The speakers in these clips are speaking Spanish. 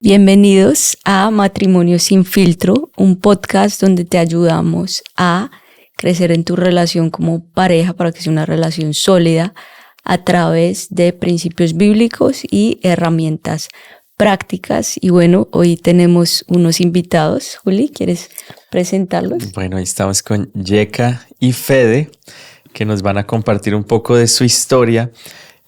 Bienvenidos a Matrimonio sin Filtro, un podcast donde te ayudamos a crecer en tu relación como pareja para que sea una relación sólida a través de principios bíblicos y herramientas prácticas. Y bueno, hoy tenemos unos invitados. Juli, ¿quieres presentarlos? Bueno, ahí estamos con Yeka y Fede, que nos van a compartir un poco de su historia.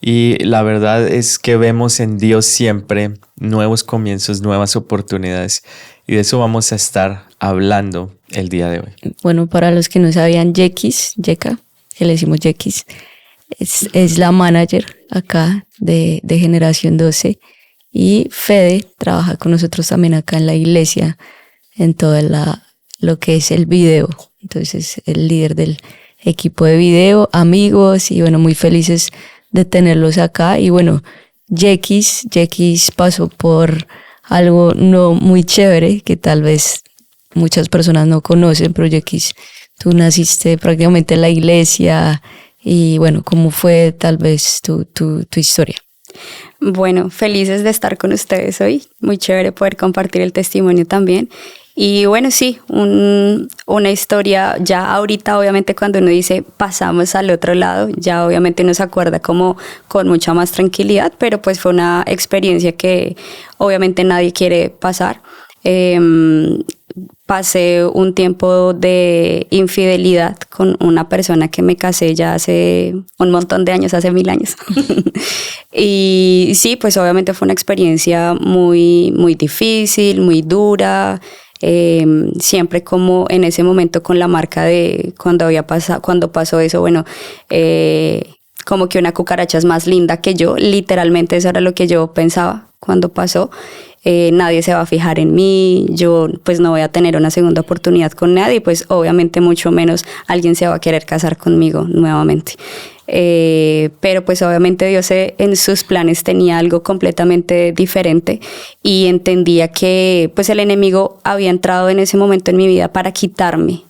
Y la verdad es que vemos en Dios siempre nuevos comienzos, nuevas oportunidades. Y de eso vamos a estar hablando el día de hoy. Bueno, para los que no sabían, Yeka, que le decimos Yekis, es la manager acá de Generación 12. Y Fede trabaja con nosotros también acá en la iglesia, en todo lo que es el video. Entonces, el líder del equipo de video, amigos, y bueno, muy felices de tenerlos acá. Y bueno, Yekis pasó por algo no muy chévere que tal vez muchas personas no conocen, pero Yekis, tú naciste prácticamente en la iglesia y bueno, ¿cómo fue tal vez tu historia? Bueno, felices de estar con ustedes hoy, muy chévere poder compartir el testimonio también. Y bueno, sí, una historia ya ahorita, obviamente cuando uno dice pasamos al otro lado, ya obviamente uno se acuerda como con mucha más tranquilidad, pero pues fue una experiencia que obviamente nadie quiere pasar. Pasé un tiempo de infidelidad con una persona que me casé ya hace un montón de años, hace 1000 años. Y sí, pues obviamente fue una experiencia muy, muy difícil, muy dura. Siempre como en ese momento con la marca de cuando pasó eso, bueno, como que una cucaracha es más linda que yo, literalmente eso era lo que yo pensaba cuando pasó. Nadie se va a fijar en mí, yo pues no voy a tener una segunda oportunidad con nadie, pues obviamente mucho menos alguien se va a querer casar conmigo nuevamente. Pero pues obviamente Dios en sus planes tenía algo completamente diferente y entendía que pues el enemigo había entrado en ese momento en mi vida para quitarme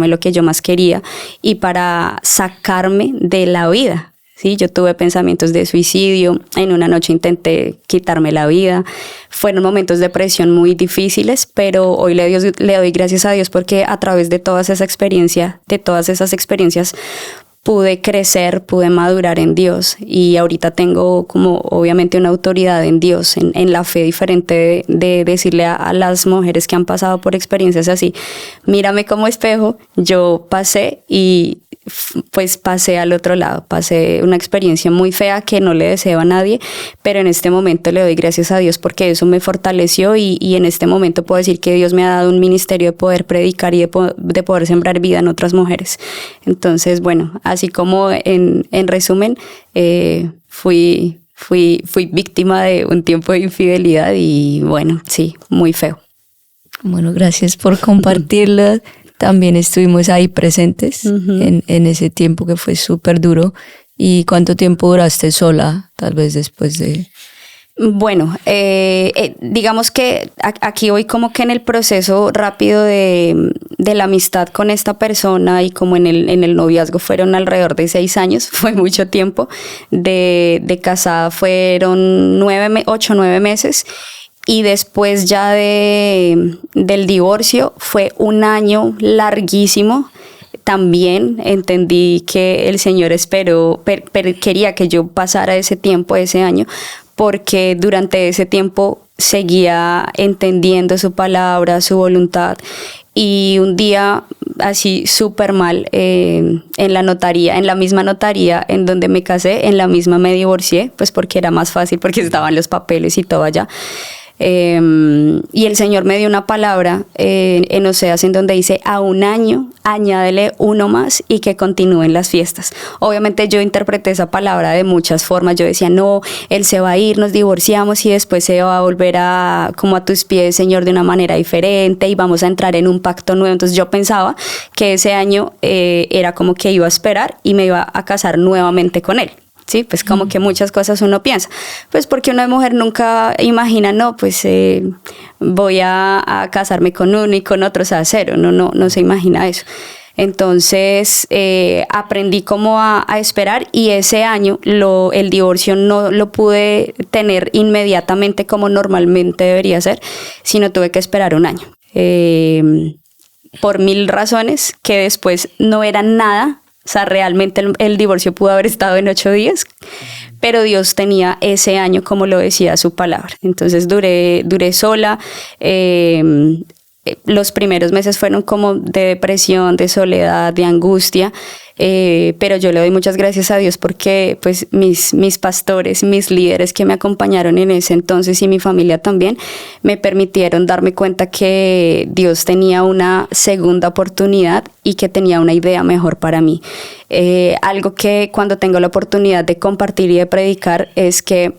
lo que yo más quería y para sacarme de la vida. Sí, yo tuve pensamientos de suicidio, en una noche intenté quitarme la vida, fueron momentos de presión muy difíciles, pero hoy le doy gracias a Dios porque a través de todas esas experiencias pude crecer, pude madurar en Dios y ahorita tengo como obviamente una autoridad en Dios, en la fe diferente de decirle a las mujeres que han pasado por experiencias así, mírame como espejo, yo pasé y pues pasé al otro lado, pasé una experiencia muy fea que no le deseo a nadie, pero en este momento le doy gracias a Dios porque eso me fortaleció y en este momento puedo decir que Dios me ha dado un ministerio de poder predicar y de poder sembrar vida en otras mujeres. Entonces, bueno, así como en resumen, fui víctima de un tiempo de infidelidad y bueno, sí, muy feo. Bueno, gracias por compartirlo. También estuvimos ahí presentes en ese tiempo que fue súper duro. ¿Y cuánto tiempo duraste sola, tal vez después de...? Bueno, digamos que aquí voy como que en el proceso rápido de la amistad con esta persona y como en el noviazgo fueron alrededor de 6 años, fue mucho tiempo. De casada fueron 8 o 9 meses. Y después ya del divorcio fue un año larguísimo. También entendí que el Señor quería que yo pasara ese tiempo, ese año, porque durante ese tiempo seguía entendiendo su palabra, su voluntad. Y un día así súper mal en la notaría, en la misma notaría en donde me casé, en la misma me divorcié, pues porque era más fácil, porque estaban los papeles y todo allá. Y el Señor me dio una palabra en Oseas en donde dice: a un año añádele uno más y que continúen las fiestas. Obviamente yo interpreté esa palabra de muchas formas. Yo decía, no, Él se va a ir, nos divorciamos y después se va a volver como a tus pies, Señor, de una manera diferente y vamos a entrar en un pacto nuevo. Entonces yo pensaba que ese año era como que iba a esperar y me iba a casar nuevamente con Él. Sí, pues como que muchas cosas uno piensa, pues porque una mujer nunca imagina, no, pues voy a casarme con uno y con otro, o sea, cero, no se imagina eso. Entonces aprendí como a esperar, y ese año el divorcio no lo pude tener inmediatamente como normalmente debería ser, sino tuve que esperar un año. Por 1000 razones que después no eran nada. O sea, realmente el divorcio pudo haber estado en 8 días, pero Dios tenía ese año, como lo decía su palabra. Entonces duré sola. Los primeros meses fueron como de depresión, de soledad, de angustia, pero yo le doy muchas gracias a Dios porque pues mis pastores, mis líderes que me acompañaron en ese entonces, y mi familia también, me permitieron darme cuenta que Dios tenía una segunda oportunidad y que tenía una idea mejor para mí. Algo que cuando tengo la oportunidad de compartir y de predicar es que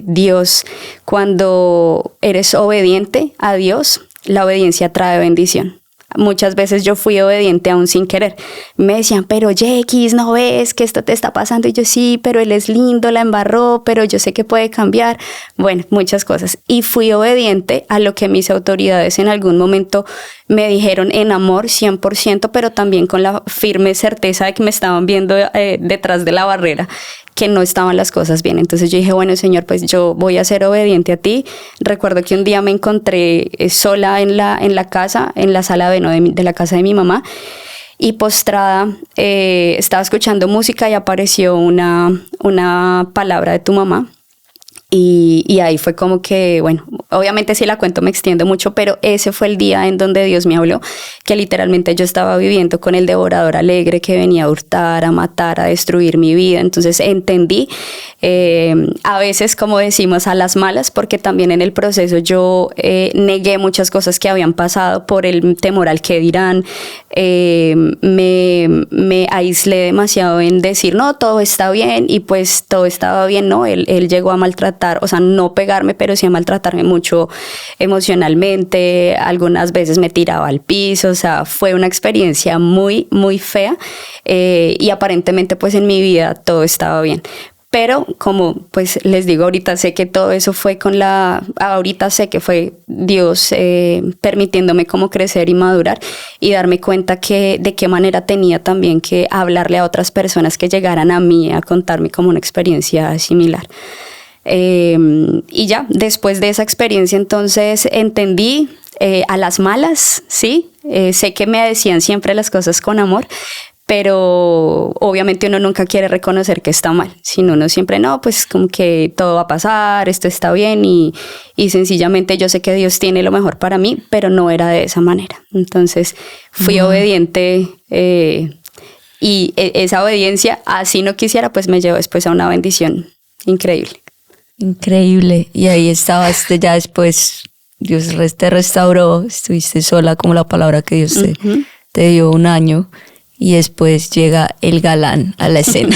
Dios, cuando eres obediente a Dios, la obediencia trae bendición. Muchas veces yo fui obediente aún sin querer. Me decían, pero Jekis, ¿no ves que esto te está pasando? Y yo, sí, pero él es lindo, la embarró, pero yo sé que puede cambiar. Bueno, muchas cosas. Y fui obediente a lo que mis autoridades en algún momento me dijeron en amor 100%, pero también con la firme certeza de que me estaban viendo detrás de la barrera, que no estaban las cosas bien. Entonces yo dije, bueno, Señor, pues yo voy a ser obediente a ti. Recuerdo que un día me encontré sola en la casa, en la sala de la casa de mi mamá, y postrada estaba escuchando música y apareció una palabra de tu mamá. Y ahí fue como que, bueno, obviamente si la cuento me extiendo mucho, pero ese fue el día en donde Dios me habló, que literalmente yo estaba viviendo con el devorador alegre que venía a hurtar, a matar, a destruir mi vida. Entonces entendí, a veces, como decimos, a las malas, porque también en el proceso yo negué muchas cosas que habían pasado por el temor al que dirán. Me aislé demasiado en decir, no, todo está bien, y pues todo estaba bien, ¿no? Él llegó a maltratar, o sea, no pegarme, pero sí a maltratarme mucho emocionalmente. Algunas veces me tiraba al piso. O sea, fue una experiencia muy, muy fea, y aparentemente pues en mi vida todo estaba bien. Pero como pues les digo, ahorita sé que todo eso fue ahorita sé que fue Dios permitiéndome como crecer y madurar y darme cuenta de qué manera tenía también que hablarle a otras personas que llegaran a mí a contarme como una experiencia similar. Y ya, después de esa experiencia entonces entendí, a las malas, sí, sé que me decían siempre las cosas con amor, pero obviamente uno nunca quiere reconocer que está mal, sino uno siempre, no, pues como que todo va a pasar, esto está bien, y sencillamente yo sé que Dios tiene lo mejor para mí, pero no era de esa manera. Entonces fui obediente, y esa obediencia, así no quisiera, pues me llevó después a una bendición increíble. Increíble. Y ahí estabas ya después, Dios te restauró, estuviste sola, como la palabra que Dios te dio, un año, y después llega el galán a la escena.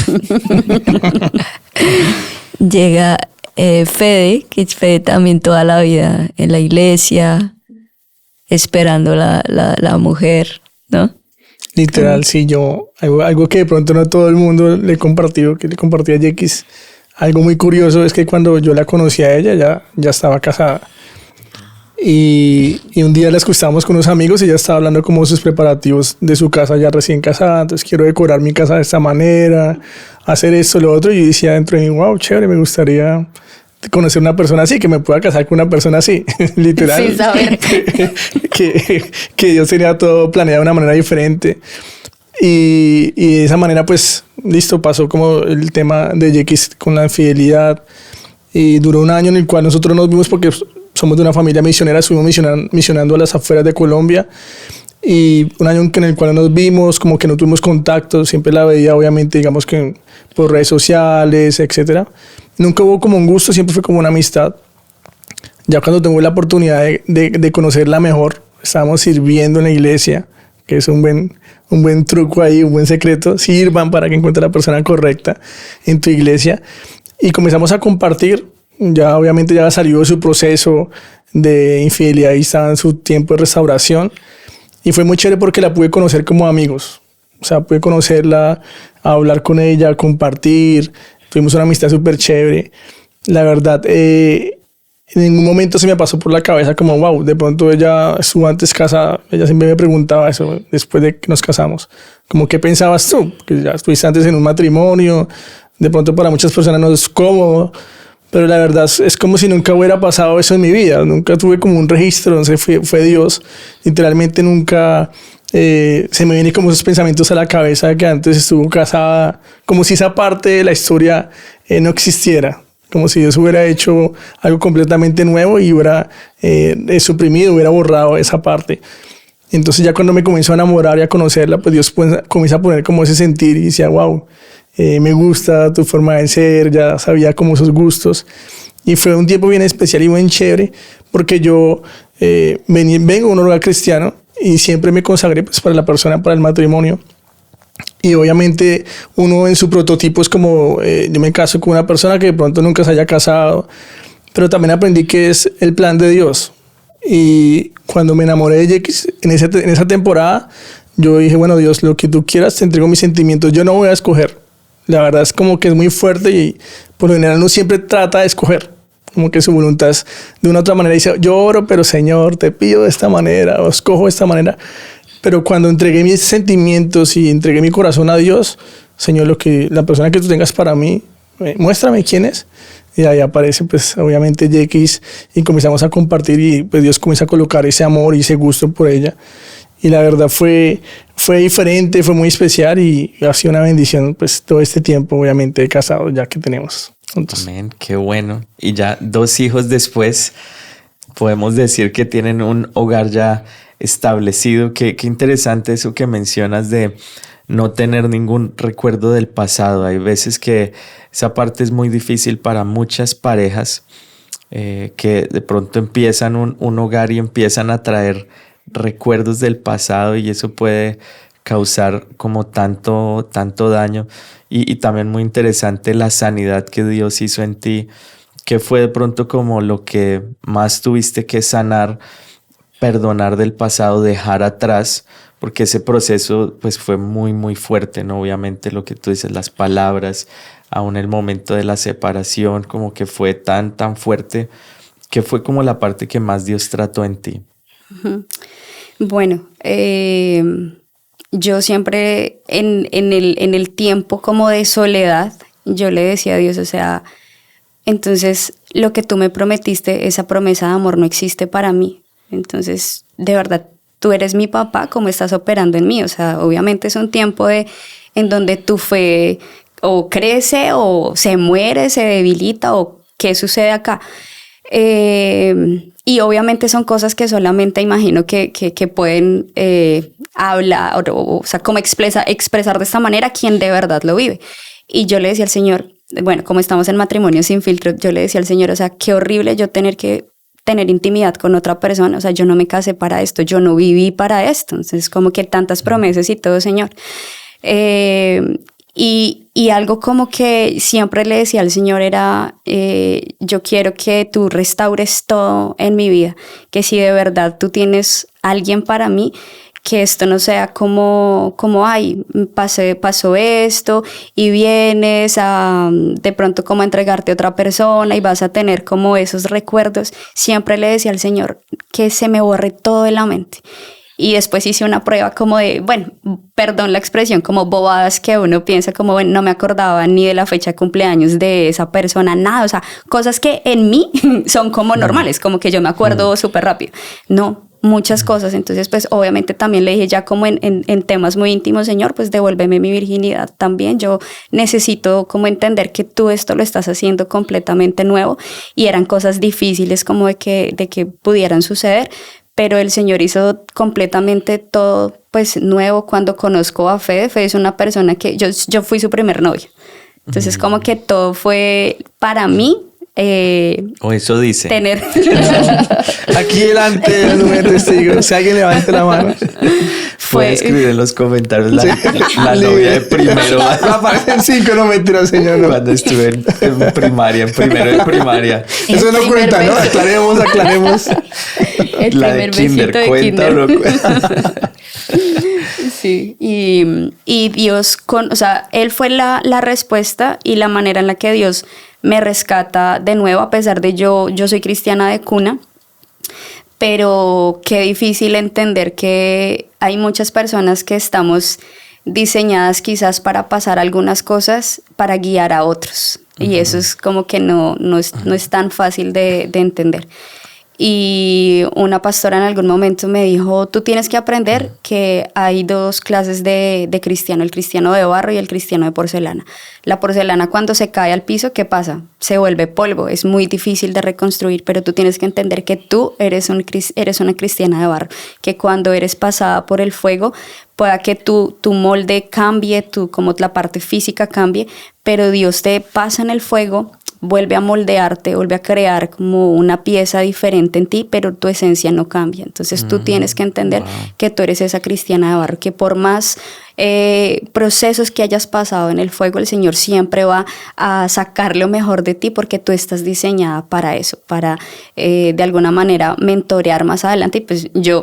Llega Fede, que es Fede también toda la vida en la iglesia, esperando la mujer, ¿no? Literal, sí, algo que de pronto no todo el mundo le compartí a Jekis. Algo muy curioso es que cuando yo la conocí a ella, ya estaba casada. Y un día la escuchábamos con unos amigos y ella estaba hablando como sus preparativos de su casa ya recién casada. Entonces, quiero decorar mi casa de esta manera, hacer esto, lo otro. Y yo decía dentro de mí, wow, chévere, me gustaría conocer una persona así, que me pueda casar con una persona así. Literal. Sin saber. que Dios tenía todo planeado de una manera diferente. Y de esa manera, pues, listo, pasó como el tema de Jekis con la infidelidad. Y duró un año en el cual nosotros nos vimos porque somos de una familia misionera, estuvimos misionando a las afueras de Colombia. Y un año en el cual nos vimos, como que no tuvimos contacto, siempre la veía, obviamente, digamos que por redes sociales, etc. Nunca hubo como un gusto, siempre fue como una amistad. Ya cuando tuve la oportunidad de conocerla mejor, estábamos sirviendo en la iglesia, que es un buen truco ahí, un buen secreto. Sirvan para que encuentre la persona correcta en tu iglesia. Y comenzamos a compartir. Ya obviamente ya salió de su proceso de infidelidad y estaba en su tiempo de restauración. Y fue muy chévere porque la pude conocer como amigos. O sea, pude conocerla, hablar con ella, compartir. Tuvimos una amistad súper chévere. La verdad, En ningún momento se me pasó por la cabeza como, wow, de pronto ella estuvo antes casada. Ella siempre me preguntaba eso después de que nos casamos. Como, ¿qué pensabas tú? Que ya estuviste antes en un matrimonio. De pronto para muchas personas no es cómodo. Pero la verdad es como si nunca hubiera pasado eso en mi vida. Nunca tuve como un registro. No sé, fue Dios. Literalmente nunca se me vienen como esos pensamientos a la cabeza de que antes estuvo casada. Como si esa parte de la historia no existiera. Como si Dios hubiera hecho algo completamente nuevo y hubiera suprimido, hubiera borrado esa parte. Entonces ya cuando me comenzó a enamorar y a conocerla, pues Dios comienza a poner como ese sentir y decía, wow, me gusta tu forma de ser, ya sabía como esos gustos. Y fue un tiempo bien especial y bien chévere, porque yo vengo de un hogar cristiano y siempre me consagré pues, para la persona, para el matrimonio. Y obviamente uno en su prototipo es como, yo me caso con una persona que de pronto nunca se haya casado, pero también aprendí que es el plan de Dios. Y cuando me enamoré de X, en esa temporada, yo dije, bueno, Dios, lo que tú quieras, te entrego mis sentimientos, yo no voy a escoger. La verdad es como que es muy fuerte y por lo general uno siempre trata de escoger. Como que su voluntad es de una u otra manera. Dice, yo oro, pero Señor, te pido de esta manera, o escojo de esta manera. Pero cuando entregué mis sentimientos y entregué mi corazón a Dios, Señor, la persona que tú tengas para mí, muéstrame quién es. Y ahí aparece, pues, obviamente, X y comenzamos a compartir y pues Dios comienza a colocar ese amor y ese gusto por ella. Y la verdad fue diferente, fue muy especial y ha sido una bendición, pues, todo este tiempo, obviamente, de casado ya que tenemos juntos. Amén, qué bueno. Y ya 2 hijos después, podemos decir que tienen un hogar ya establecido. Qué interesante eso que mencionas de no tener ningún recuerdo del pasado. Hay veces que esa parte es muy difícil para muchas parejas que de pronto empiezan un hogar y empiezan a traer recuerdos del pasado y eso puede causar como tanto daño. Y también muy interesante la sanidad que Dios hizo en ti, que fue de pronto como lo que más tuviste que sanar, perdonar del pasado, dejar atrás, porque ese proceso pues fue muy muy fuerte, ¿no? Obviamente lo que tú dices, las palabras, aún el momento de la separación, como que fue tan fuerte, que fue como la parte que más Dios trató en ti. Bueno, yo siempre en el tiempo como de soledad, yo le decía a Dios, o sea, entonces lo que tú me prometiste, esa promesa de amor no existe para mí. Entonces, de verdad, tú eres mi papá, ¿cómo estás operando en mí? O sea, obviamente es un tiempo en donde tu fe o crece o se muere, se debilita o qué sucede acá. Y obviamente son cosas que solamente imagino que pueden hablar o sea, como expresar de esta manera quien de verdad lo vive. Y yo le decía al Señor, bueno, como estamos en matrimonio sin filtro, yo le decía al Señor, o sea, qué horrible yo tener intimidad con otra persona, o sea, yo no me casé para esto, yo no viví para esto, entonces como que tantas promesas y todo, Señor. Y algo como que siempre le decía al Señor era, yo quiero que tú restaures todo en mi vida, que si de verdad tú tienes alguien para mí, que esto no sea como ay, pasó esto y vienes de pronto como a entregarte a otra persona y vas a tener como esos recuerdos. Siempre le decía al Señor que se me borre todo de la mente. Y después hice una prueba como de, bueno, perdón la expresión, como bobadas que uno piensa como, bueno, no me acordaba ni de la fecha de cumpleaños de esa persona, nada, o sea, cosas que en mí son como normales, como que yo me acuerdo súper rápido. No, muchas cosas. Entonces, pues obviamente también le dije ya como en temas muy íntimos, Señor, pues devuélveme mi virginidad también. Yo necesito como entender que tú esto lo estás haciendo completamente nuevo y eran cosas difíciles como de que pudieran suceder. Pero el Señor hizo completamente todo pues nuevo. Cuando conozco a Fede, Fede es una persona que yo fui su primer novia. Entonces como que todo fue para mí. O eso dice. Tener. Aquí delante el número de testigos. Si alguien levante la mano. Puede escribir en los comentarios la novia de primero. Aparecen 5, no mentiras, señor. No. Cuando estuve en primaria, en primero de primaria. Eso no cuenta, ¿no? Aclaremos. El la de primer kinder, ¿cuenta o no cuenta? Sí, y Dios, o sea, Él fue la respuesta y la manera en la que Dios me rescata de nuevo, a pesar de yo soy cristiana de cuna, pero qué difícil entender que hay muchas personas que estamos diseñadas quizás para pasar algunas cosas para guiar a otros. Y eso es como que no es tan fácil de entender. Y una pastora en algún momento me dijo, tú tienes que aprender que hay dos clases de cristiano, el cristiano de barro y el cristiano de porcelana. La porcelana, cuando se cae al piso, ¿qué pasa? Se vuelve polvo, es muy difícil de reconstruir, pero tú tienes que entender que tú eres una cristiana de barro, que cuando eres pasada por el fuego, pueda que tu molde cambie, como la parte física cambie, pero Dios te pasa en el fuego, vuelve a moldearte, vuelve a crear como una pieza diferente en ti, pero tu esencia no cambia. Entonces tú tienes que entender que tú eres esa cristiana de barro, que por más procesos que hayas pasado en el fuego, el Señor siempre va a sacar lo mejor de ti, porque tú estás diseñada para eso, para de alguna manera mentorear más adelante. Y pues yo,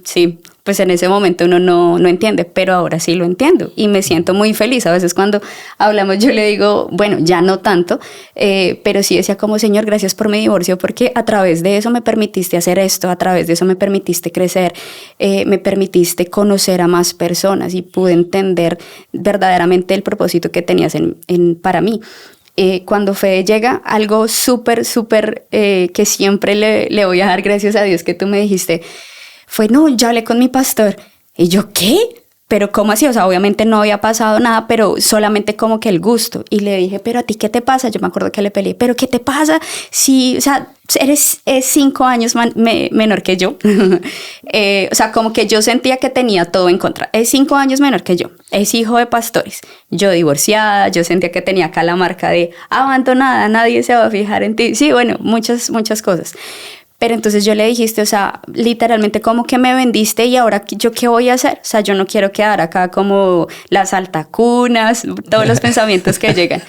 sí, pues en ese momento uno no entiende, pero ahora sí lo entiendo y me siento muy feliz. A veces cuando hablamos yo le digo, bueno, ya no tanto, pero sí decía como, Señor, gracias por mi divorcio, porque a través de eso me permitiste hacer esto, a través de eso me permitiste crecer, me permitiste conocer a más personas y pude entender verdaderamente el propósito que tenías para mí. Cuando Fede llega, algo súper que siempre le voy a dar gracias a Dios que tú me dijiste, fue, no, ya hablé con mi pastor. Y yo, ¿qué? ¿Pero cómo así? O sea, obviamente no había pasado nada, pero solamente como que el gusto. Y le dije, ¿pero a ti qué te pasa? Yo me acuerdo que le peleé, ¿pero qué te pasa? Sí, o sea, eres 5 años menor que yo. O sea, como que yo sentía que tenía todo en contra. Es 5 años menor que yo. Es hijo de pastores. Yo divorciada, yo sentía que tenía acá la marca de abandonada, nadie se va a fijar en ti. Sí, bueno, muchas cosas. Pero entonces yo le dijiste, o sea, literalmente como que me vendiste y ahora ¿yo qué voy a hacer? O sea, yo no quiero quedar acá como las altacunas, todos los pensamientos que llegan,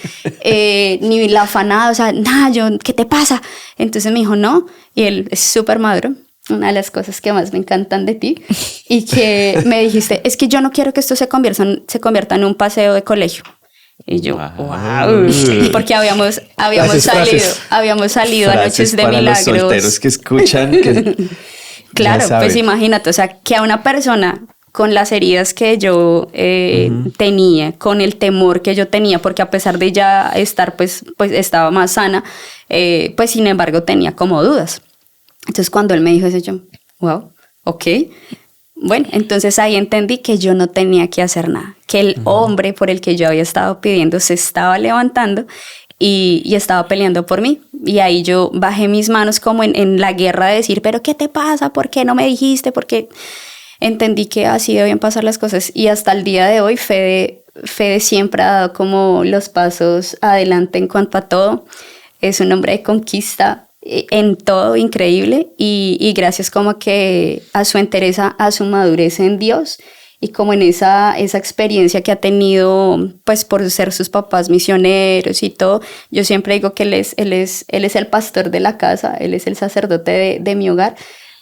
ni la afanada, o sea, nada, ¿qué te pasa? Entonces me dijo, no, y él es súper maduro, una de las cosas que más me encantan de ti, y que me dijiste, es que yo no quiero que esto se convierta en un paseo de colegio. Y yo, wow, porque habíamos salido a Noches de para Milagros. Los solteros que escuchan. Claro, pues imagínate, o sea, que a una persona con las heridas que yo tenía, con el temor que yo tenía, porque a pesar de ya estar, pues estaba más sana, pues sin embargo tenía como dudas. Entonces cuando él me dijo eso, yo, wow, ok. Bueno, entonces ahí entendí que yo no tenía que hacer nada, que el hombre por el que yo había estado pidiendo se estaba levantando y estaba peleando por mí. Y ahí yo bajé mis manos como en la guerra de decir, ¿pero qué te pasa? ¿Por qué no me dijiste? Porque entendí que así debían pasar las cosas. Y hasta el día de hoy Fede siempre ha dado como los pasos adelante en cuanto a todo. Es un hombre de conquista en todo, increíble, y gracias como que a su entereza, a su madurez en Dios y como en esa experiencia que ha tenido pues por ser sus papás misioneros y todo. Yo siempre digo que él es el pastor de la casa, él es el sacerdote de mi hogar,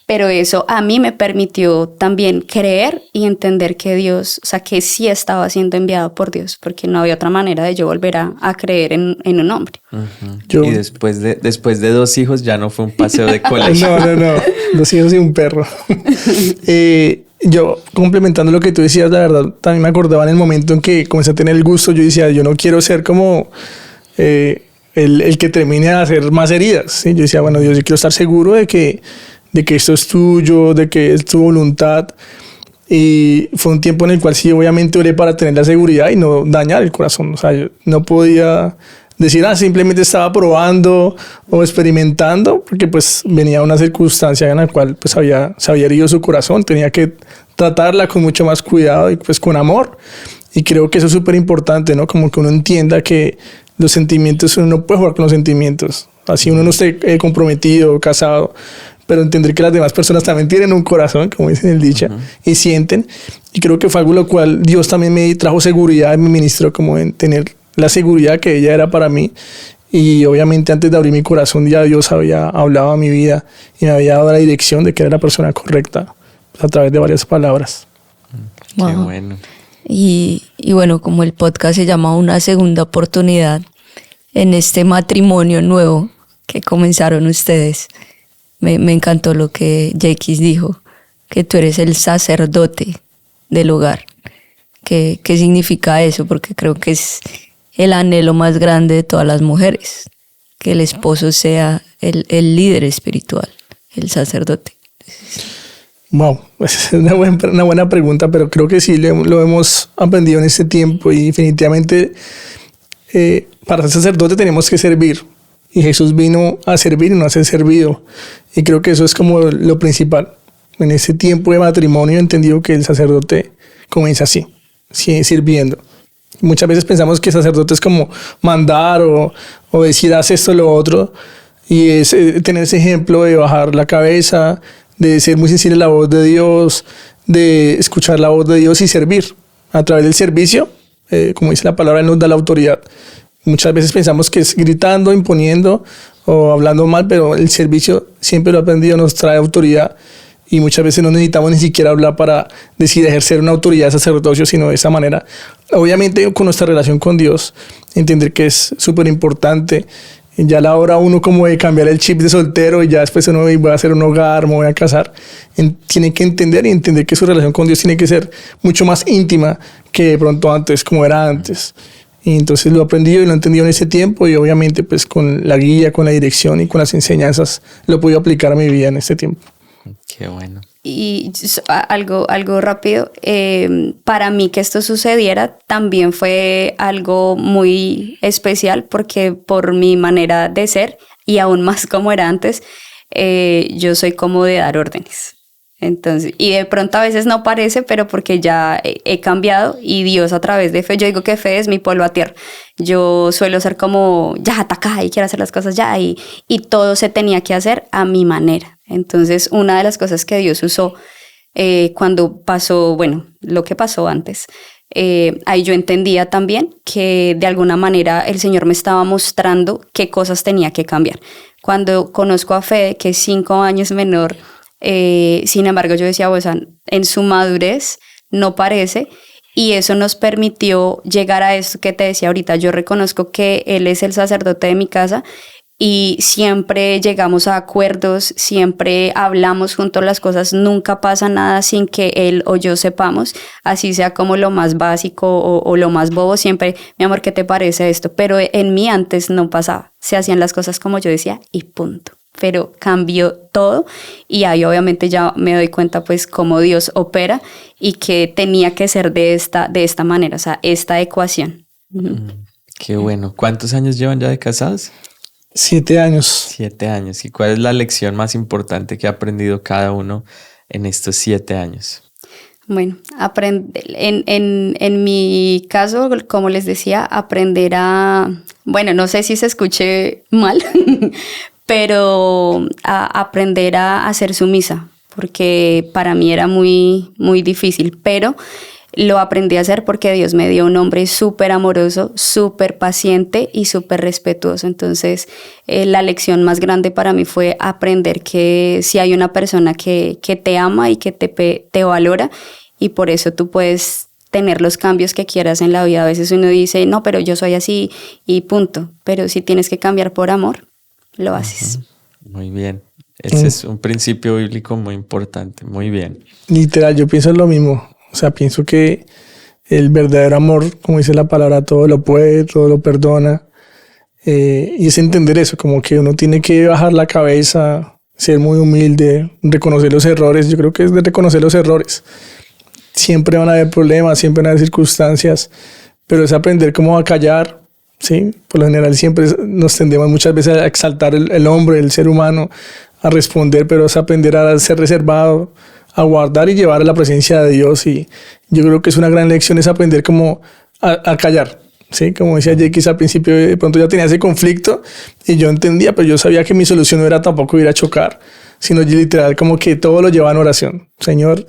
pero eso a mí me permitió también creer y entender que Dios, o sea, que sí estaba siendo enviado por Dios, porque no había otra manera de yo volver a creer en un hombre. Y después de 2 hijos ya no fue un paseo de colegio. No, 2 hijos y un perro. Yo, complementando lo que tú decías, la verdad, también me acordaba en el momento en que comencé a tener el gusto, yo decía, yo no quiero ser como el que termine de hacer más heridas, ¿sí? Yo decía, bueno, Dios, yo quiero estar seguro de que esto es tuyo, de que es tu voluntad. Y fue un tiempo en el cual sí, obviamente oré para tener la seguridad y no dañar el corazón. O sea, yo no podía decir, simplemente estaba probando o experimentando, porque pues venía una circunstancia en la cual pues se había herido su corazón. Tenía que tratarla con mucho más cuidado y pues con amor. Y creo que eso es súper importante, ¿no? Como que uno entienda que los sentimientos, uno no puede jugar con los sentimientos. Así uno no esté comprometido, casado, pero entender que las demás personas también tienen un corazón, como dicen el dicho, y sienten. Y creo que fue algo lo cual Dios también me trajo seguridad, me ministró como en tener la seguridad que ella era para mí. Y obviamente antes de abrir mi corazón ya Dios había hablado a mi vida y me había dado la dirección de que era la persona correcta a través de varias palabras. Qué bueno. Y bueno, como el podcast se llama Una Segunda Oportunidad, en este matrimonio nuevo que comenzaron ustedes. Me encantó lo que Jekis dijo, que tú eres el sacerdote del hogar. ¿Qué significa eso? Porque creo que es el anhelo más grande de todas las mujeres, que el esposo sea el líder espiritual, el sacerdote. Wow, es una buena pregunta, pero creo que sí lo hemos aprendido en este tiempo y definitivamente para ser sacerdote tenemos que servir. Y Jesús vino a servir y no a ser servido. Y creo que eso es como lo principal. En ese tiempo de matrimonio he entendido que el sacerdote comienza así, sirviendo. Muchas veces pensamos que el sacerdote es como mandar o decir haz esto o lo otro. Y es tener ese ejemplo de bajar la cabeza, de ser muy sensible a la voz de Dios, de escuchar la voz de Dios y servir. A través del servicio, como dice la palabra, Él nos da la autoridad. Muchas veces pensamos que es gritando, imponiendo o hablando mal, pero el servicio, siempre lo he aprendido, nos trae autoridad y muchas veces no necesitamos ni siquiera hablar para decir ejercer una autoridad de sacerdocio, sino de esa manera. Obviamente con nuestra relación con Dios, entender que es súper importante. Ya a la hora uno como de cambiar el chip de soltero y ya después uno voy a hacer un hogar, me voy a casar, tiene que entender que su relación con Dios tiene que ser mucho más íntima que de pronto antes, como era antes. Y entonces lo he aprendido y lo he entendido en ese tiempo y obviamente pues con la guía, con la dirección y con las enseñanzas lo he podido aplicar a mi vida en este tiempo. Qué bueno. Y algo rápido, para mí que esto sucediera también fue algo muy especial porque por mi manera de ser y aún más como era antes, yo soy como de dar órdenes. Entonces, y de pronto a veces no parece, pero porque ya he cambiado y Dios a través de fe, yo digo que fe es mi polvo a tierra. Yo suelo ser como ya ataca y quiero hacer las cosas ya y todo se tenía que hacer a mi manera. Entonces, una de las cosas que Dios usó cuando pasó, bueno, lo que pasó antes, ahí yo entendía también que de alguna manera el Señor me estaba mostrando qué cosas tenía que cambiar. Cuando conozco a Fede, que es 5 años menor, sin embargo yo decía, o sea, en su madurez no parece, y eso nos permitió llegar a esto que te decía ahorita. Yo reconozco que él es el sacerdote de mi casa y siempre llegamos a acuerdos, siempre hablamos juntos las cosas, nunca pasa nada sin que él o yo sepamos, así sea como lo más básico o lo más bobo, siempre, mi amor, ¿qué te parece esto? Pero en mí antes no pasaba, se hacían las cosas como yo decía y punto. Pero cambió todo y ahí obviamente ya me doy cuenta pues cómo Dios opera y que tenía que ser de esta manera, o sea, esta ecuación. Qué bueno. ¿Cuántos años llevan ya de casados? 7 años. 7 años. ¿Y cuál es la lección más importante que ha aprendido cada uno en estos 7 años? Bueno, en mi caso, como les decía, aprender a, bueno, no sé si se escuche mal, pero a aprender a ser sumisa, porque para mí era muy, muy difícil, pero lo aprendí a hacer porque Dios me dio un hombre súper amoroso, súper paciente y súper respetuoso. Entonces, la lección más grande para mí fue aprender que si hay una persona que te ama y que te valora, y por eso tú puedes tener los cambios que quieras en la vida. A veces uno dice, no, pero yo soy así y punto. Pero si tienes que cambiar por amor, lo haces. Muy bien. Ese es un principio bíblico muy importante. Muy bien. Literal, yo pienso lo mismo. O sea, pienso que el verdadero amor, como dice la palabra, todo lo puede, todo lo perdona. Y es entender eso, como que uno tiene que bajar la cabeza, ser muy humilde, reconocer los errores. Yo creo que es de reconocer los errores. Siempre van a haber problemas, siempre van a haber circunstancias, pero es aprender cómo a callar. Sí, por lo general siempre nos tendemos muchas veces a exaltar el hombre, el ser humano, a responder, pero es aprender a ser reservado, a guardar y llevar a la presencia de Dios. Y yo creo que es una gran lección, es aprender cómo a callar. Sí, como decía Jekis al principio, de pronto ya tenía ese conflicto y yo entendía, pero yo sabía que mi solución no era tampoco ir a chocar, sino literal como que todo lo lleva en oración. Señor,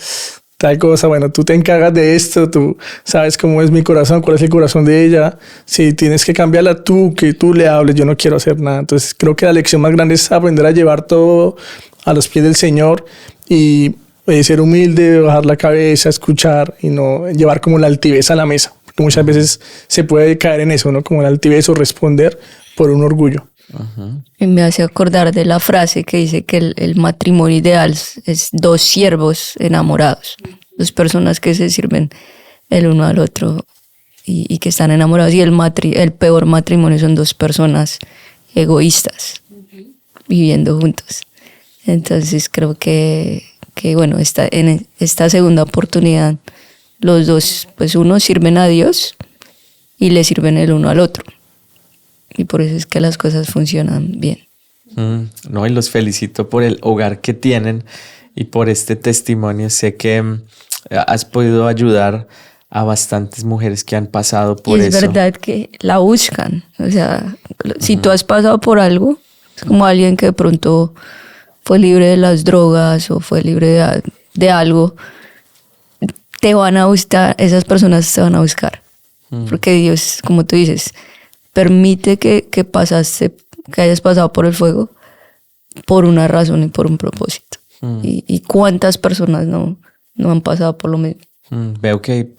tal cosa, bueno, tú te encargas de esto, tú sabes cómo es mi corazón, cuál es el corazón de ella. Si tienes que cambiarla tú, que tú le hables, yo no quiero hacer nada. Entonces creo que la lección más grande es aprender a llevar todo a los pies del Señor y ser humilde, bajar la cabeza, escuchar y no llevar como la altivez a la mesa. Porque muchas veces se puede caer en eso, ¿no? Como la altivez o responder, por un orgullo. Y me hace acordar de la frase que dice que el matrimonio ideal es dos siervos enamorados, dos personas que se sirven el uno al otro y que están enamorados. Y el peor matrimonio son dos personas egoístas viviendo juntos. Entonces creo que bueno, en esta segunda oportunidad los dos, pues uno sirven a Dios y le sirven el uno al otro. Y por eso es que las cosas funcionan bien. No, y los felicito por el hogar que tienen y por este testimonio. Sé que has podido ayudar a bastantes mujeres que han pasado por eso. Es verdad que la buscan. O sea, si tú has pasado por algo, es como alguien que de pronto fue libre de las drogas o fue libre de algo, te van a buscar, esas personas te van a buscar. Porque Dios, como tú dices, permite que hayas pasado por el fuego por una razón y por un propósito. Y cuántas personas no han pasado por lo mismo. Veo que hay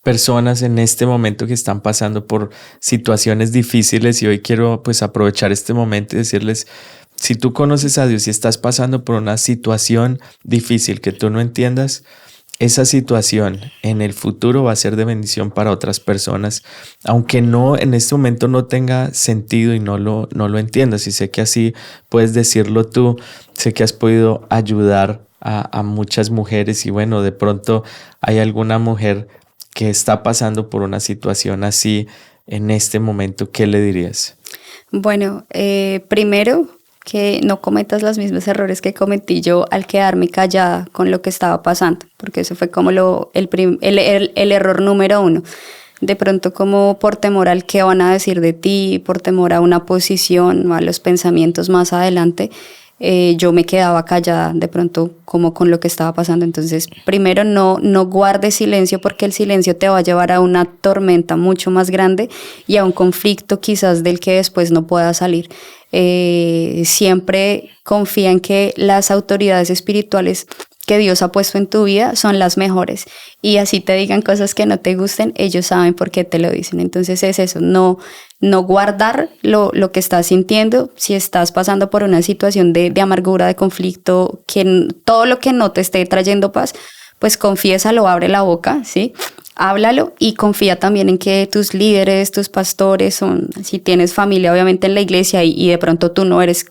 personas en este momento que están pasando por situaciones difíciles y hoy quiero pues aprovechar este momento y decirles, si tú conoces a Dios y estás pasando por una situación difícil que tú no entiendas, esa situación en el futuro va a ser de bendición para otras personas, aunque no en este momento no tenga sentido y no lo entiendas. Y sé que así puedes decirlo tú, sé que has podido ayudar a muchas mujeres y bueno, de pronto hay alguna mujer que está pasando por una situación así en este momento, ¿qué le dirías? Bueno, primero, que no cometas los mismos errores que cometí yo al quedarme callada con lo que estaba pasando, porque eso fue como el error número 1. De pronto como por temor al qué van a decir de ti, por temor a una posición o a los pensamientos más adelante, yo me quedaba callada de pronto como con lo que estaba pasando. Entonces, primero no guardes silencio, porque el silencio te va a llevar a una tormenta mucho más grande y a un conflicto quizás del que después no puedas salir. Siempre confía en que las autoridades espirituales que Dios ha puesto en tu vida son las mejores, y así te digan cosas que no te gusten, ellos saben por qué te lo dicen. Entonces es eso, no guardar lo que estás sintiendo. Si estás pasando por una situación de amargura, de conflicto, todo lo que no te esté trayendo paz, pues confiésalo, abre la boca, ¿sí? Háblalo y confía también en que tus líderes, tus pastores, si tienes familia obviamente en la iglesia y de pronto tú no eres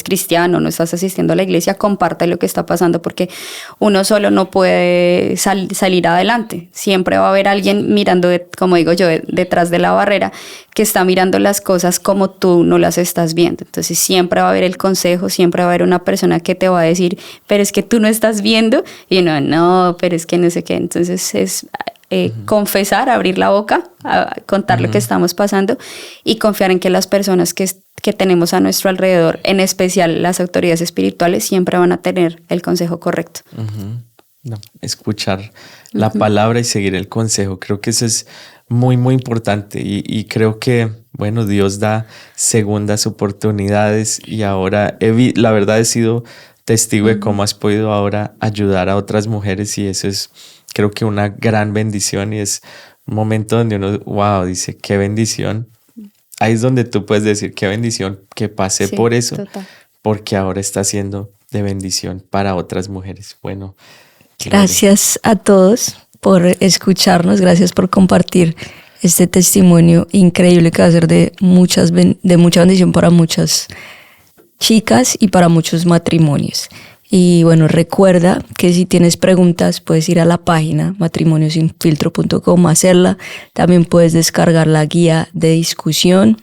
cristiano, no estás asistiendo a la iglesia, comparte lo que está pasando, porque uno solo no puede salir adelante. Siempre va a haber alguien mirando, como digo yo, detrás de la barrera, que está mirando las cosas como tú no las estás viendo. Entonces siempre va a haber el consejo, siempre va a haber una persona que te va a decir, pero es que tú no estás viendo, y no, pero es que no sé qué. Entonces es confesar, abrir la boca, contar lo que estamos pasando y confiar en que las personas que tenemos a nuestro alrededor, en especial las autoridades espirituales, siempre van a tener el consejo correcto. No, escuchar la palabra y seguir el consejo, creo que eso es muy, muy importante y creo que, bueno, Dios da segundas oportunidades y ahora la verdad he sido testigo de cómo has podido ahora ayudar a otras mujeres y eso es, creo que una gran bendición y es un momento donde uno, wow, dice, qué bendición. Ahí es donde tú puedes decir, qué bendición que pasé por eso, total. Porque ahora está siendo de bendición para otras mujeres. Bueno. Gracias a todos por escucharnos, gracias por compartir este testimonio increíble que va a ser de mucha bendición para muchas chicas y para muchos matrimonios. Y bueno, recuerda que si tienes preguntas puedes ir a la página matrimoniosinfiltro.com a hacerla. También puedes descargar la guía de discusión.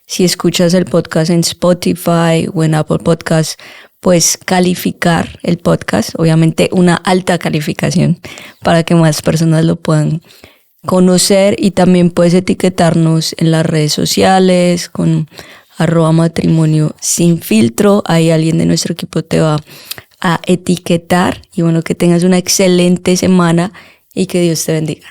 Si escuchas el podcast en Spotify o en Apple Podcasts, puedes calificar el podcast, obviamente una alta calificación para que más personas lo puedan conocer, y también puedes etiquetarnos en las redes sociales con @matrimoniosinfiltro. Ahí alguien de nuestro equipo te va a etiquetar y bueno, que tengas una excelente semana y que Dios te bendiga.